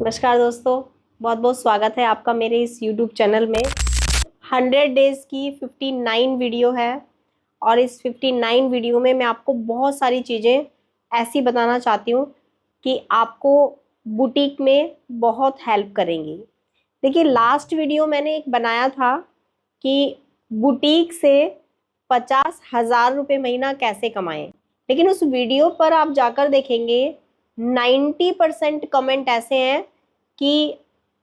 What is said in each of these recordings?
नमस्कार दोस्तों, बहुत बहुत स्वागत है आपका मेरे इस YouTube चैनल में। 100 डेज़ की 59 वीडियो है और इस 59 वीडियो में मैं आपको बहुत सारी चीज़ें ऐसी बताना चाहती हूँ कि आपको बुटीक में बहुत हेल्प करेंगी। देखिए, लास्ट वीडियो मैंने एक बनाया था कि बुटीक से 50,000 रुपये महीना कैसे कमाएं, लेकिन उस वीडियो पर आप जाकर देखेंगे 90% कमेंट ऐसे हैं कि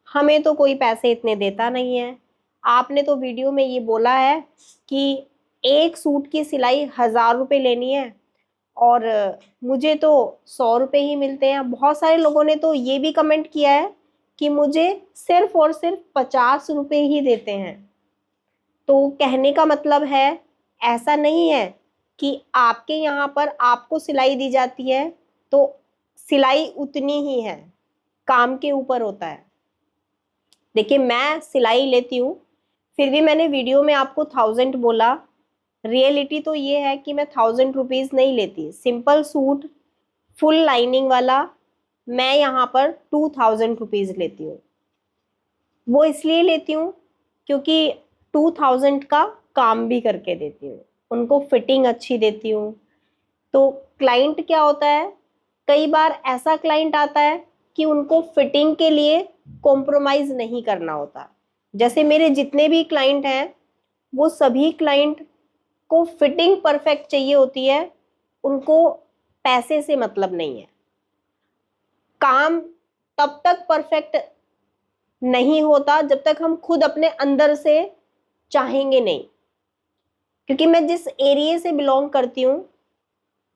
हमें तो कोई पैसे इतने देता नहीं है। आपने तो वीडियो में ये बोला है कि एक सूट की सिलाई 1,000 रुपये लेनी है और मुझे तो 100 रुपये ही मिलते हैं। बहुत सारे लोगों ने तो ये भी कमेंट किया है कि मुझे सिर्फ और सिर्फ 50 रुपये ही देते हैं। तो कहने का मतलब है, ऐसा नहीं है कि आपके यहाँ पर आपको सिलाई दी जाती है तो सिलाई उतनी ही है, काम के ऊपर होता है। देखिए, मैं सिलाई लेती हूँ, फिर भी मैंने वीडियो में आपको 1000 बोला। रियलिटी तो ये है कि मैं 1000 रुपीज़ नहीं लेती। सिंपल सूट फुल लाइनिंग वाला मैं यहाँ पर 2000 रुपीज़ लेती हूँ। वो इसलिए लेती हूँ क्योंकि 2000 का काम भी करके देती हूँ, उनको फिटिंग अच्छी देती हूँ। तो क्लाइंट क्या होता है, कई बार ऐसा क्लाइंट आता है कि उनको फिटिंग के लिए कॉम्प्रोमाइज़ नहीं करना होता। जैसे मेरे जितने भी क्लाइंट हैं, वो सभी क्लाइंट को फिटिंग परफेक्ट चाहिए होती है, उनको पैसे से मतलब नहीं है। काम तब तक परफेक्ट नहीं होता जब तक हम खुद अपने अंदर से चाहेंगे नहीं। क्योंकि मैं जिस एरिया से बिलोंग करती हूँ,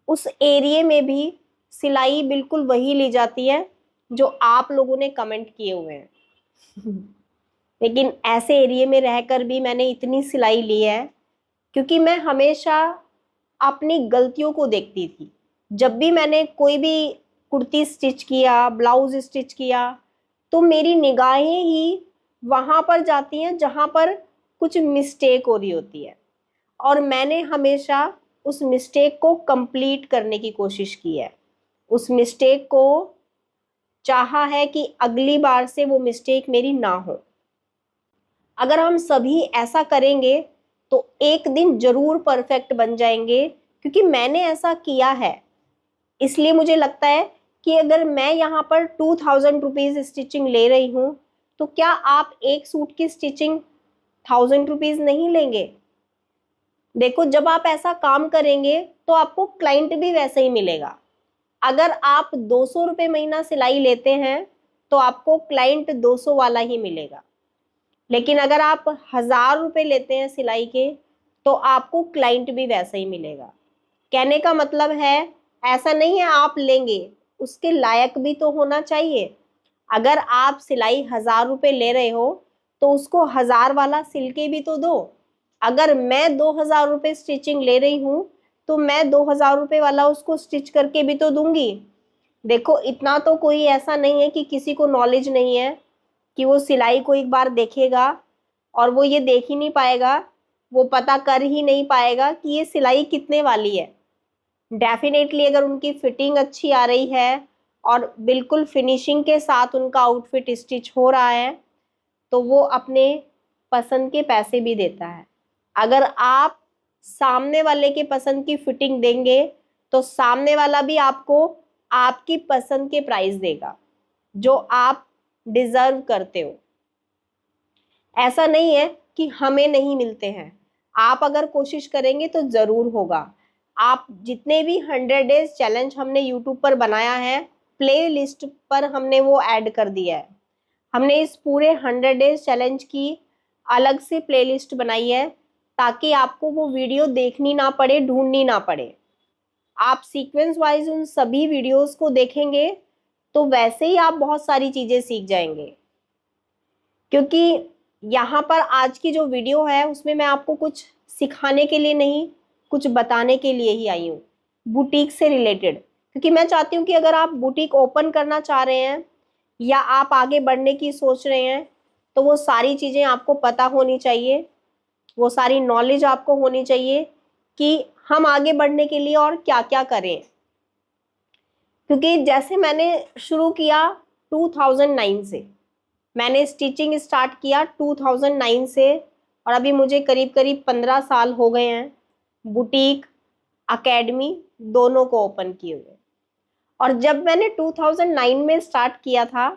उस एरिया में भी सिलाई बिल्कुल वही ली जाती है जो आप लोगों ने कमेंट किए हुए हैं। लेकिन ऐसे एरिया में रहकर भी मैंने इतनी सिलाई ली है क्योंकि मैं हमेशा अपनी गलतियों को देखती थी। जब भी मैंने कोई भी कुर्ती स्टिच किया, ब्लाउज स्टिच किया, तो मेरी निगाहें ही वहाँ पर जाती हैं जहाँ पर कुछ मिस्टेक हो रही होती है और मैंने हमेशा उस मिस्टेक को कंप्लीट करने की कोशिश की है। उस मिस्टेक को चाहा है कि अगली बार से वो मिस्टेक मेरी ना हो। अगर हम सभी ऐसा करेंगे तो एक दिन जरूर परफेक्ट बन जाएंगे, क्योंकि मैंने ऐसा किया है। इसलिए मुझे लगता है कि अगर मैं यहाँ पर 2000 रुपीज़ स्टिचिंग ले रही हूँ, तो क्या आप एक सूट की स्टिचिंग 1000 रुपीज़ नहीं लेंगे? देखो, जब आप ऐसा काम करेंगे तो आपको क्लाइंट भी वैसे ही मिलेगा। अगर आप 200 रुपये महीना सिलाई लेते हैं तो आपको क्लाइंट 200 वाला ही मिलेगा। लेकिन अगर आप 1000 रुपये लेते हैं सिलाई के तो आपको क्लाइंट भी वैसा ही मिलेगा। कहने का मतलब है, ऐसा नहीं है आप लेंगे, उसके लायक भी तो होना चाहिए। अगर आप सिलाई 1000 रुपये ले रहे हो तो उसको 1000 वाला सिल के भी तो दो। अगर मैं 2000 रुपये स्टिचिंग ले रही हूँ तो मैं 2000 रुपये वाला उसको स्टिच करके भी तो दूंगी। देखो, इतना तो कोई ऐसा नहीं है कि किसी को नॉलेज नहीं है कि वो सिलाई को एक बार देखेगा और वो ये देख ही नहीं पाएगा, वो पता कर ही नहीं पाएगा कि ये सिलाई कितने वाली है। डेफिनेटली अगर उनकी फिटिंग अच्छी आ रही है और बिल्कुल फिनिशिंग के साथ उनका आउटफिट स्टिच हो रहा है तो वो अपने पसंद के पैसे भी देता है। अगर आप सामने वाले के पसंद की फिटिंग देंगे तो सामने वाला भी आपको आपकी पसंद के प्राइस देगा जो आप डिजर्व करते हो। ऐसा नहीं है कि हमें नहीं मिलते हैं, आप अगर कोशिश करेंगे तो जरूर होगा। आप जितने भी 100 डेज चैलेंज हमने यूट्यूब पर बनाया है, प्ले लिस्ट पर हमने वो ऐड कर दिया है। हमने इस पूरे 100 डेज चैलेंज की अलग से प्लेलिस्ट बनाई है ताकि आपको वो वीडियो देखनी ना पड़े, ढूंढनी ना पड़े। आप सीक्वेंस वाइज उन सभी वीडियोस को देखेंगे तो वैसे ही आप बहुत सारी चीजें सीख जाएंगे। क्योंकि यहाँ पर आज की जो वीडियो है उसमें मैं आपको कुछ सिखाने के लिए नहीं, कुछ बताने के लिए ही आई हूँ, बुटीक से रिलेटेड। क्योंकि मैं चाहती हूँ कि अगर आप बुटीक ओपन करना चाह रहे हैं या आप आगे बढ़ने की सोच रहे हैं तो वो सारी चीज़ें आपको पता होनी चाहिए, वो सारी नॉलेज आपको होनी चाहिए कि हम आगे बढ़ने के लिए और क्या क्या करें। क्योंकि जैसे मैंने शुरू किया 2009 से। मैंने स्टिचिंग स्टार्ट किया 2009 से और अभी मुझे करीब करीब 15 साल हो गए हैं बुटीक एकेडमी दोनों को ओपन किए हुए। और जब मैंने 2009 में स्टार्ट किया था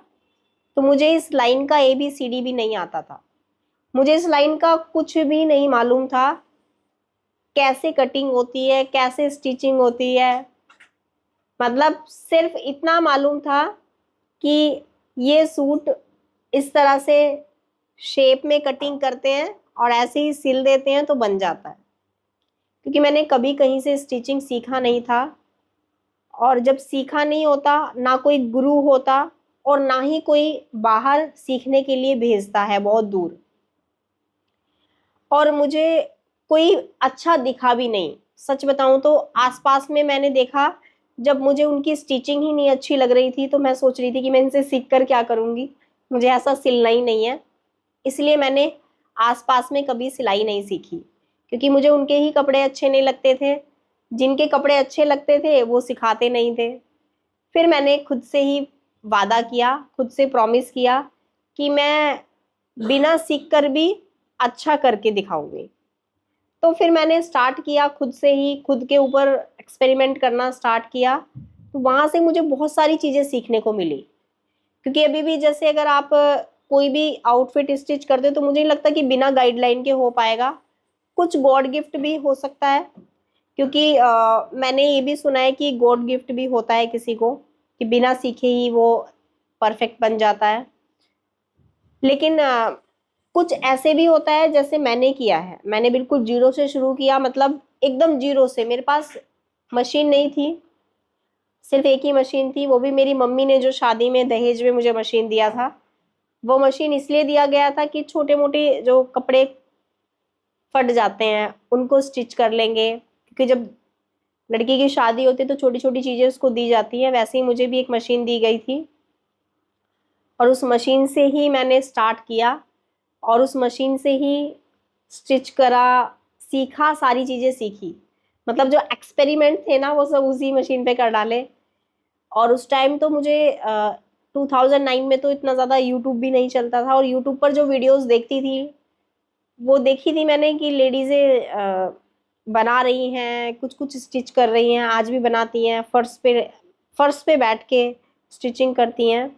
तो मुझे इस लाइन का ABCD भी नहीं आता था। मुझे इस लाइन का कुछ भी नहीं मालूम था, कैसे कटिंग होती है, कैसे स्टिचिंग होती है। मतलब सिर्फ इतना मालूम था कि ये सूट इस तरह से शेप में कटिंग करते हैं और ऐसे ही सिल देते हैं तो बन जाता है, क्योंकि मैंने कभी कहीं से स्टिचिंग सीखा नहीं था। और जब सीखा नहीं होता, ना कोई गुरु होता और ना ही कोई बाहर सीखने के लिए भेजता है बहुत दूर, और मुझे कोई अच्छा दिखा भी नहीं। सच बताऊं तो आसपास में मैंने देखा, जब मुझे उनकी स्टिचिंग ही नहीं अच्छी लग रही थी तो मैं सोच रही थी कि मैं इनसे सीख कर क्या करूंगी, मुझे ऐसा सिलना ही नहीं है। इसलिए मैंने आसपास में कभी सिलाई नहीं सीखी, क्योंकि मुझे उनके ही कपड़े अच्छे नहीं लगते थे। जिनके कपड़े अच्छे लगते थे वो सिखाते नहीं थे। फिर मैंने खुद से ही वादा किया, खुद से प्रॉमिस किया कि मैं बिना सीख कर भी अच्छा करके दिखाऊंगी। तो फिर मैंने स्टार्ट किया, खुद से ही खुद के ऊपर एक्सपेरिमेंट करना स्टार्ट किया। तो वहाँ से मुझे बहुत सारी चीज़ें सीखने को मिली, क्योंकि अभी भी जैसे अगर आप कोई भी आउटफिट स्टिच करते हो तो मुझे नहीं लगता कि बिना गाइडलाइन के हो पाएगा। कुछ गॉड गिफ्ट भी हो सकता है, क्योंकि मैंने ये भी सुना है कि गॉड गिफ्ट भी होता है किसी को, कि बिना सीखे ही वो परफेक्ट बन जाता है। लेकिन कुछ ऐसे भी होता है जैसे मैंने किया है। मैंने बिल्कुल जीरो से शुरू किया, मतलब एकदम जीरो से। मेरे पास मशीन नहीं थी, सिर्फ एक ही मशीन थी, वो भी मेरी मम्मी ने जो शादी में दहेज में मुझे मशीन दिया था। वो मशीन इसलिए दिया गया था कि छोटे मोटे जो कपड़े फट जाते हैं उनको स्टिच कर लेंगे, क्योंकि जब लड़की की शादी होती है तो छोटी छोटी चीज़ें उसको दी जाती हैं। वैसे ही मुझे भी एक मशीन दी गई थी और उस मशीन से ही मैंने स्टार्ट किया और उस मशीन से ही स्टिच करा, सीखा, सारी चीज़ें सीखी। मतलब जो एक्सपेरिमेंट थे ना वो सब उसी मशीन पे कर डाले। और उस टाइम तो मुझे 2009 में तो इतना ज़्यादा यूट्यूब भी नहीं चलता था, और यूट्यूब पर जो वीडियोस देखती थी वो देखी थी मैंने कि लेडीज़ें बना रही हैं, कुछ कुछ स्टिच कर रही हैं, आज भी बनाती हैं, फर्श पे बैठ के स्टिचिंग करती हैं।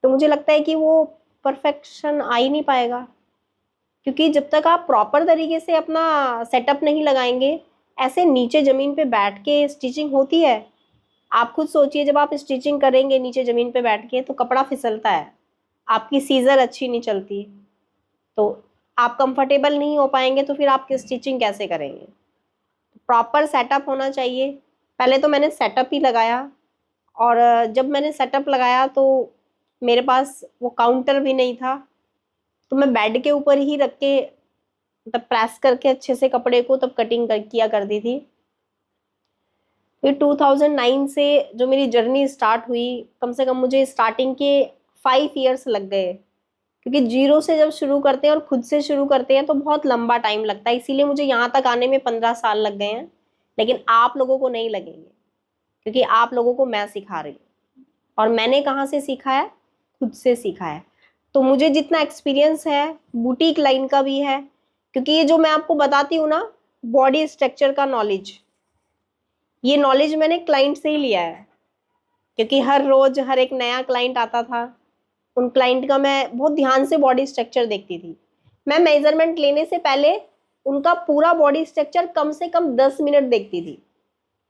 तो मुझे लगता है कि वो परफेक्शन आ ही नहीं पाएगा, क्योंकि जब तक आप प्रॉपर तरीके से अपना सेटअप नहीं लगाएंगे, ऐसे नीचे ज़मीन पे बैठ के स्टिचिंग होती है। आप खुद सोचिए, जब आप स्टिचिंग करेंगे नीचे ज़मीन पे बैठ के तो कपड़ा फिसलता है, आपकी सीजर अच्छी नहीं चलती, तो आप कंफर्टेबल नहीं हो पाएंगे, तो फिर आप स्टिचिंग कैसे करेंगे। प्रॉपर सेटअप होना चाहिए। पहले तो मैंने सेटअप ही लगाया, और जब मैंने सेटअप लगाया तो मेरे पास वो काउंटर भी नहीं था, तो मैं बेड के ऊपर ही रख के मतलब प्रेस करके अच्छे से कपड़े को तब कटिंग किया करती थी। फिर 2009 से जो मेरी जर्नी स्टार्ट हुई, कम से कम मुझे स्टार्टिंग के 5 इयर्स लग गए, क्योंकि जीरो से जब शुरू करते हैं और खुद से शुरू करते हैं तो बहुत लंबा टाइम लगता है। इसीलिए मुझे यहाँ तक आने में 15 साल लग गए हैं, लेकिन आप लोगों को नहीं लगेंगे, क्योंकि आप लोगों को मैं सिखा रही हूँ। और मैंने कहाँ से सीखा है? खुद से सीखा है। तो मुझे जितना एक्सपीरियंस है बुटीक लाइन का भी है, क्योंकि ये जो मैं आपको बताती हूँ ना, बॉडी स्ट्रक्चर का नॉलेज, ये नॉलेज मैंने क्लाइंट से ही लिया है। क्योंकि हर रोज हर एक नया क्लाइंट आता था, उन क्लाइंट का मैं बहुत ध्यान से बॉडी स्ट्रक्चर देखती थी। मैं मेजरमेंट लेने से पहले उनका पूरा बॉडी स्ट्रक्चर कम से कम 10 मिनट देखती थी,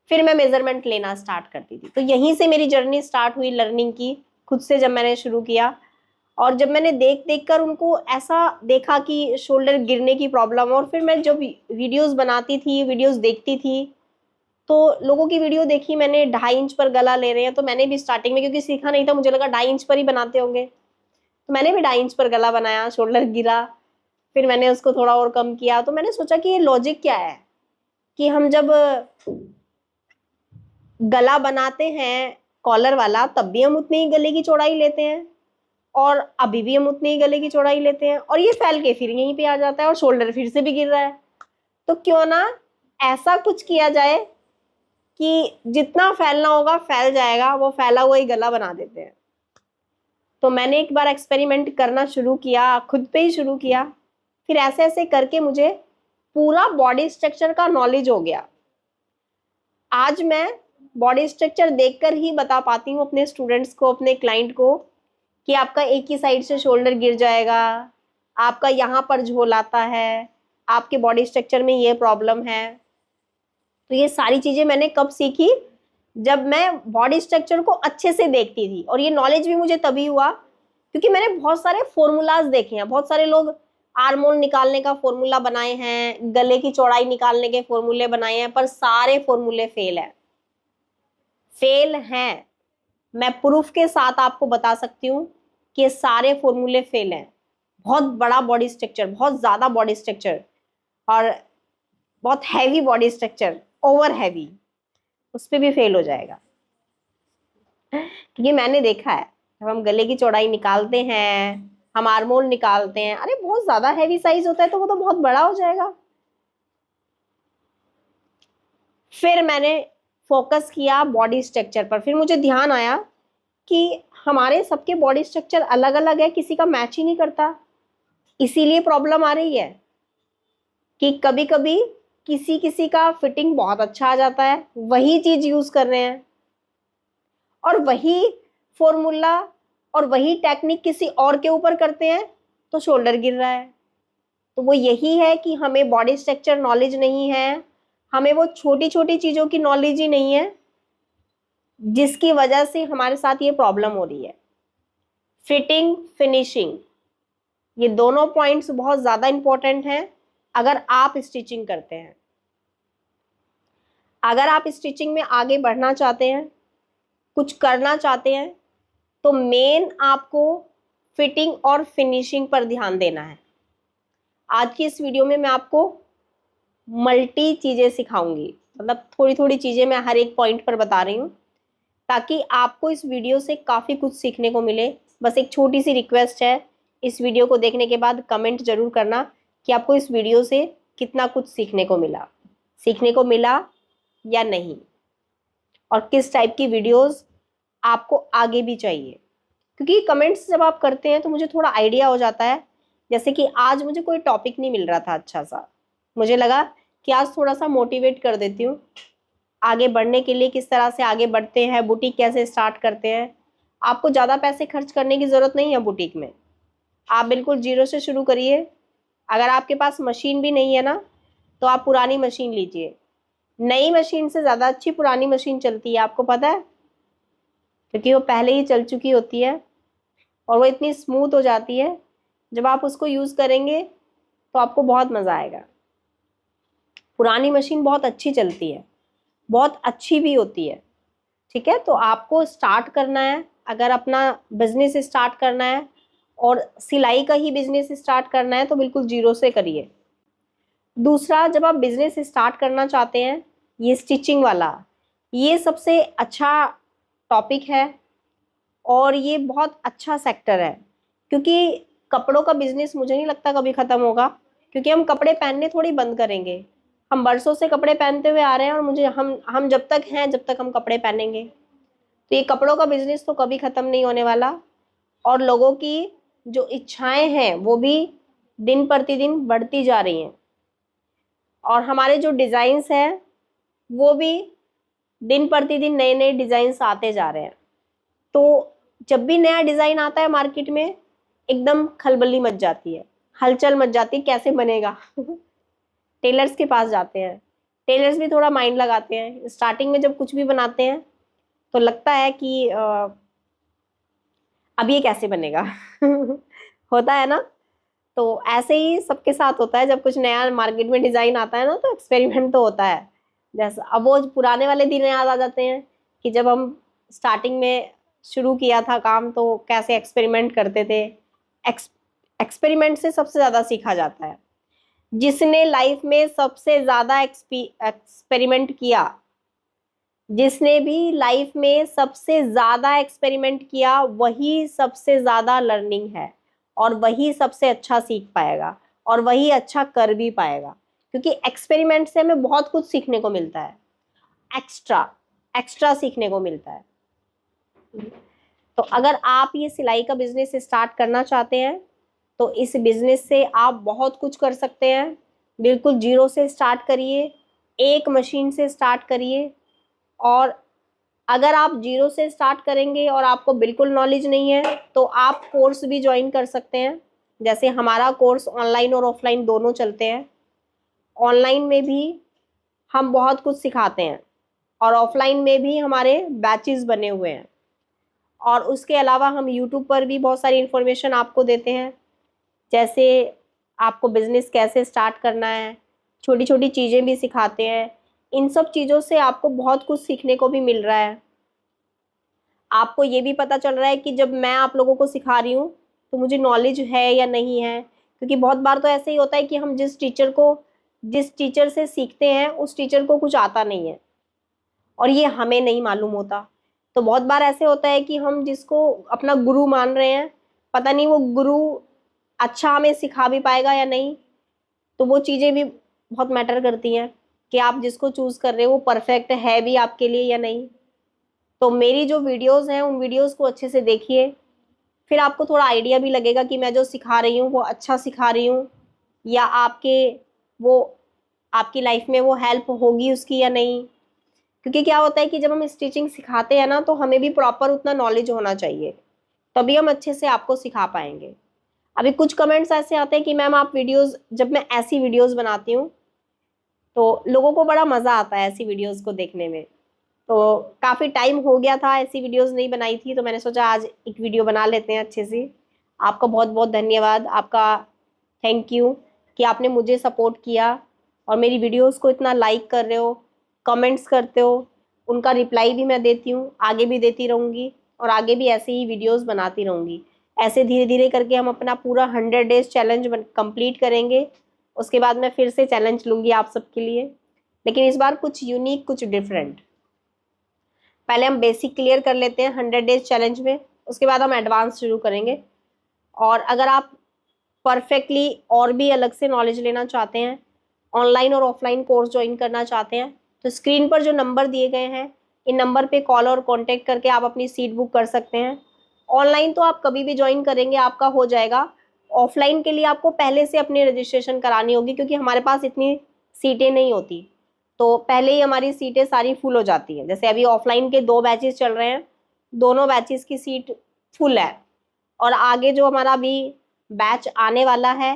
फिर मैं मेजरमेंट लेना स्टार्ट करती थी। तो यहीं से मेरी जर्नी स्टार्ट हुई लर्निंग की, खुद से जब मैंने शुरू किया। और जब मैंने देख देख कर उनको ऐसा देखा कि शोल्डर गिरने की प्रॉब्लम, और फिर मैं जब वीडियोस बनाती थी, वीडियोस देखती थी, तो लोगों की वीडियो देखी मैंने 2.5 इंच पर गला ले रहे हैं, तो मैंने भी स्टार्टिंग में, क्योंकि सीखा नहीं था, मुझे लगा 2.5 इंच पर ही बनाते होंगे, तो मैंने भी 2.5 इंच पर गला बनाया, शोल्डर गिरा। फिर मैंने उसको थोड़ा और कम किया। तो मैंने सोचा कि ये लॉजिक क्या है कि हम जब गला बनाते हैं कॉलर वाला, तब भी हम उतनी ही गले की चौड़ाई लेते हैं, और अभी भी हम उतनी ही गले की चौड़ाई लेते हैं, और ये फैल के फिर यहीं पे आ जाता है और शोल्डर फिर से भी गिर रहा है। तो क्यों ना ऐसा कुछ किया जाए कि जितना फैलना होगा फैल जाएगा, वो फैला हुआ ही गला बना देते हैं। तो मैंने एक बार एक्सपेरिमेंट करना शुरू किया, खुद पे ही शुरू किया, फिर ऐसे ऐसे करके मुझे पूरा बॉडी स्ट्रक्चर का नॉलेज हो गया। आज मैं बॉडी स्ट्रक्चर देखकर ही बता पाती हूँ अपने स्टूडेंट्स को, अपने क्लाइंट को, कि आपका एक ही साइड से शोल्डर गिर जाएगा, आपका यहाँ पर झोल आता है, आपके बॉडी स्ट्रक्चर में ये प्रॉब्लम है। तो ये सारी चीजें मैंने कब सीखी? जब मैं बॉडी स्ट्रक्चर को अच्छे से देखती थी। और ये नॉलेज भी मुझे तभी हुआ क्योंकि मैंने बहुत सारे फॉर्मूलाज देखे हैं। बहुत सारे लोग आर्म होल निकालने का फॉर्मूला बनाए हैं, गले की चौड़ाई निकालने के फॉर्मूले बनाए हैं, पर सारे फॉर्मूले फेल है, फेल हैं। मैं प्रूफ के साथ आपको बता सकती हूँ कि ये सारे फॉर्मूले फेल हैं। बहुत बड़ा बॉडी स्ट्रक्चर, बहुत ज्यादा बॉडी स्ट्रक्चर और बहुत heavy body structure, over heavy, उस पर भी फेल हो जाएगा। क्योंकि मैंने देखा है, जब हम गले की चौड़ाई निकालते हैं, हम आर्म होल निकालते हैं, अरे बहुत ज्यादा हैवी साइज होता है तो वो तो बहुत बड़ा हो जाएगा। फिर मैंने फोकस किया बॉडी स्ट्रक्चर पर। फिर मुझे ध्यान आया कि हमारे सबके बॉडी स्ट्रक्चर अलग अलग है, किसी का मैच ही नहीं करता। इसीलिए प्रॉब्लम आ रही है कि कभी कभी किसी किसी का फिटिंग बहुत अच्छा आ जाता है, वही चीज यूज कर रहे हैं, और वही फॉर्मूला और वही टेक्निक किसी और के ऊपर करते हैं तो शोल्डर गिर रहा है। तो वो यही है कि हमें बॉडी स्ट्रक्चर नॉलेज नहीं है, हमें वो छोटी छोटी चीजों की नॉलेज ही नहीं है, जिसकी वजह से हमारे साथ ये प्रॉब्लम हो रही है। फिटिंग, फिनिशिंग, ये दोनों पॉइंट्स बहुत ज्यादा इंपॉर्टेंट हैं अगर आप स्टिचिंग करते हैं। अगर आप स्टिचिंग में आगे बढ़ना चाहते हैं, कुछ करना चाहते हैं, तो मेन आपको फिटिंग और फिनिशिंग पर ध्यान देना है। आज की इस वीडियो में मैं आपको मल्टी चीजें सिखाऊंगी, मतलब थोड़ी थोड़ी चीजें मैं हर एक पॉइंट पर बता रही हूँ, ताकि आपको इस वीडियो से काफी कुछ सीखने को मिले। बस एक छोटी सी रिक्वेस्ट है, इस वीडियो को देखने के बाद कमेंट जरूर करना कि आपको इस वीडियो से कितना कुछ सीखने को मिला या नहीं, और किस टाइप की वीडियोस आपको आगे भी चाहिए। क्योंकि कमेंट्स जब आप करते हैं तो मुझे थोड़ा आइडिया हो जाता है। जैसे कि आज मुझे कोई टॉपिक नहीं मिल रहा था अच्छा सा, मुझे लगा कि आज थोड़ा सा मोटिवेट कर देती हूँ आगे बढ़ने के लिए, किस तरह से आगे बढ़ते हैं, बुटीक कैसे स्टार्ट करते हैं। आपको ज़्यादा पैसे खर्च करने की ज़रूरत नहीं है बुटीक में, आप बिल्कुल जीरो से शुरू करिए। अगर आपके पास मशीन भी नहीं है ना, तो आप पुरानी मशीन लीजिए। नई मशीन से ज़्यादा अच्छी पुरानी मशीन चलती है, आपको पता है, क्योंकि वो पहले ही चल चुकी होती है और वो इतनी स्मूथ हो जाती है। जब आप उसको यूज़ करेंगे तो आपको बहुत मज़ा आएगा। पुरानी मशीन बहुत अच्छी चलती है, बहुत अच्छी भी होती है। ठीक है, तो आपको स्टार्ट करना है, अगर अपना बिजनेस स्टार्ट करना है और सिलाई का ही बिजनेस स्टार्ट करना है तो बिल्कुल जीरो से करिए। दूसरा, जब आप बिजनेस स्टार्ट करना चाहते हैं, ये स्टिचिंग वाला, ये सबसे अच्छा टॉपिक है और ये बहुत अच्छा सेक्टर है। क्योंकि कपड़ों का बिजनेस मुझे नहीं लगता कभी ख़त्म होगा, क्योंकि हम कपड़े पहनने थोड़ी बंद करेंगे। हम बरसों से कपड़े पहनते हुए आ रहे हैं और मुझे हम जब तक हैं जब तक हम कपड़े पहनेंगे। तो ये कपड़ों का बिजनेस तो कभी ख़त्म नहीं होने वाला, और लोगों की जो इच्छाएं हैं वो भी दिन प्रतिदिन बढ़ती जा रही हैं, और हमारे जो डिज़ाइंस हैं वो भी दिन प्रतिदिन नए नए डिज़ाइंस आते जा रहे हैं। तो जब भी नया डिज़ाइन आता है मार्केट में, एकदम खलबली मच जाती है, हलचल मच जाती है, कैसे बनेगा। टेलर्स के पास जाते हैं, टेलर्स भी थोड़ा माइंड लगाते हैं। स्टार्टिंग में जब कुछ भी बनाते हैं तो लगता है कि अब ये कैसे बनेगा। होता है ना, तो ऐसे ही सबके साथ होता है। जब कुछ नया मार्केट में डिज़ाइन आता है ना, तो एक्सपेरिमेंट तो होता है। जैसे अब वो पुराने वाले दिन याद आ जाते हैं कि जब हम स्टार्टिंग में शुरू किया था काम, तो कैसे एक्सपेरिमेंट करते थे। एक्सपेरिमेंट से सबसे ज़्यादा सीखा जाता है। जिसने लाइफ में सबसे ज़्यादा एक्सपेरिमेंट किया, जिसने भी लाइफ में सबसे ज़्यादा एक्सपेरिमेंट किया, वही सबसे ज़्यादा लर्निंग है, और वही सबसे अच्छा सीख पाएगा, और वही अच्छा कर भी पाएगा। क्योंकि एक्सपेरिमेंट से हमें बहुत कुछ सीखने को मिलता है, एक्स्ट्रा एक्स्ट्रा सीखने को मिलता है। तो अगर आप ये सिलाई का बिजनेस स्टार्ट करना चाहते हैं तो इस बिजनेस से आप बहुत कुछ कर सकते हैं। बिल्कुल जीरो से स्टार्ट करिए, एक मशीन से स्टार्ट करिए। और अगर आप जीरो से स्टार्ट करेंगे और आपको बिल्कुल नॉलेज नहीं है तो आप कोर्स भी ज्वाइन कर सकते हैं। जैसे हमारा कोर्स ऑनलाइन और ऑफलाइन दोनों चलते हैं। ऑनलाइन में भी हम बहुत कुछ सिखाते हैं और ऑफलाइन में भी हमारे बैचेस बने हुए हैं। और उसके अलावा हम यूट्यूब पर भी बहुत सारी इन्फॉर्मेशन आपको देते हैं, जैसे आपको बिजनेस कैसे स्टार्ट करना है, छोटी छोटी चीज़ें भी सिखाते हैं। इन सब चीज़ों से आपको बहुत कुछ सीखने को भी मिल रहा है। आपको ये भी पता चल रहा है कि जब मैं आप लोगों को सिखा रही हूँ तो मुझे नॉलेज है या नहीं है। क्योंकि बहुत बार तो ऐसे ही होता है कि हम जिस टीचर से सीखते हैं उस टीचर को कुछ आता नहीं है और ये हमें नहीं मालूम होता। तो बहुत बार ऐसे होता है कि हम जिसको अपना गुरु मान रहे हैं, पता नहीं वो गुरु अच्छा हमें सिखा भी पाएगा या नहीं। तो वो चीज़ें भी बहुत मैटर करती हैं कि आप जिसको चूज़ कर रहे हो वो परफेक्ट है भी आपके लिए या नहीं। तो मेरी जो वीडियोस हैं उन वीडियोस को अच्छे से देखिए, फिर आपको थोड़ा आइडिया भी लगेगा कि मैं जो सिखा रही हूँ वो अच्छा सिखा रही हूँ या वो आपकी लाइफ में वो हेल्प होगी उसकी या नहीं। क्योंकि क्या होता है कि जब हम स्टिचिंग सिखाते हैं ना तो हमें भी प्रॉपर उतना नॉलेज होना चाहिए, तभी हम अच्छे से आपको सिखा पाएंगे। अभी कुछ कमेंट्स ऐसे आते हैं कि मैम आप वीडियोस, जब मैं ऐसी वीडियोस बनाती हूँ तो लोगों को बड़ा मज़ा आता है ऐसी वीडियोस को देखने में। तो काफ़ी टाइम हो गया था ऐसी वीडियोस नहीं बनाई थी, तो मैंने सोचा आज एक वीडियो बना लेते हैं अच्छे से। आपका बहुत बहुत धन्यवाद, आपका थैंक यू कि आपने मुझे सपोर्ट किया और मेरी वीडियोस को इतना लाइक कर रहे हो, कमेंट्स करते हो। उनका रिप्लाई भी मैं देती हूँ, आगे भी देती रहूँगी और आगे भी ऐसे ही वीडियोस बनाती रहूँगी। ऐसे धीरे धीरे करके हम अपना पूरा 100 डेज चैलेंज कंप्लीट करेंगे। उसके बाद मैं फिर से चैलेंज लूँगी आप सबके लिए, लेकिन इस बार कुछ यूनिक, कुछ डिफरेंट। पहले हम बेसिक क्लियर कर लेते हैं 100 डेज चैलेंज में, उसके बाद हम एडवांस शुरू करेंगे। और अगर आप परफेक्टली और भी अलग से नॉलेज लेना चाहते हैं, ऑनलाइन और ऑफलाइन कोर्स ज्वाइन करना चाहते हैं, तो स्क्रीन पर जो नंबर दिए गए हैं इन नंबर पे कॉल और कांटेक्ट करके आप अपनी सीट बुक कर सकते हैं। ऑनलाइन तो आप कभी भी ज्वाइन करेंगे आपका हो जाएगा। ऑफलाइन के लिए आपको पहले से अपनी रजिस्ट्रेशन करानी होगी, क्योंकि हमारे पास इतनी सीटें नहीं होती, तो पहले ही हमारी सीटें सारी फुल हो जाती हैं। जैसे अभी ऑफलाइन के 2 बैचेस चल रहे हैं, दोनों बैचेस की सीट फुल है। और आगे जो हमारा अभी बैच आने वाला है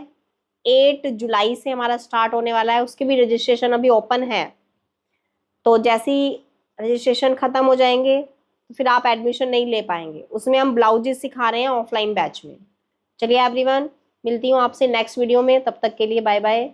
8 जुलाई से हमारा स्टार्ट होने वाला है, उसके भी रजिस्ट्रेशन अभी ओपन है। तो जैसे ही रजिस्ट्रेशन ख़त्म हो जाएंगे तो फिर आप एडमिशन नहीं ले पाएंगे। उसमें हम ब्लाउजेस सिखा रहे हैं ऑफलाइन बैच में। चलिए एवरीवन, मिलती हूँ आपसे नेक्स्ट वीडियो में, तब तक के लिए बाय बाय।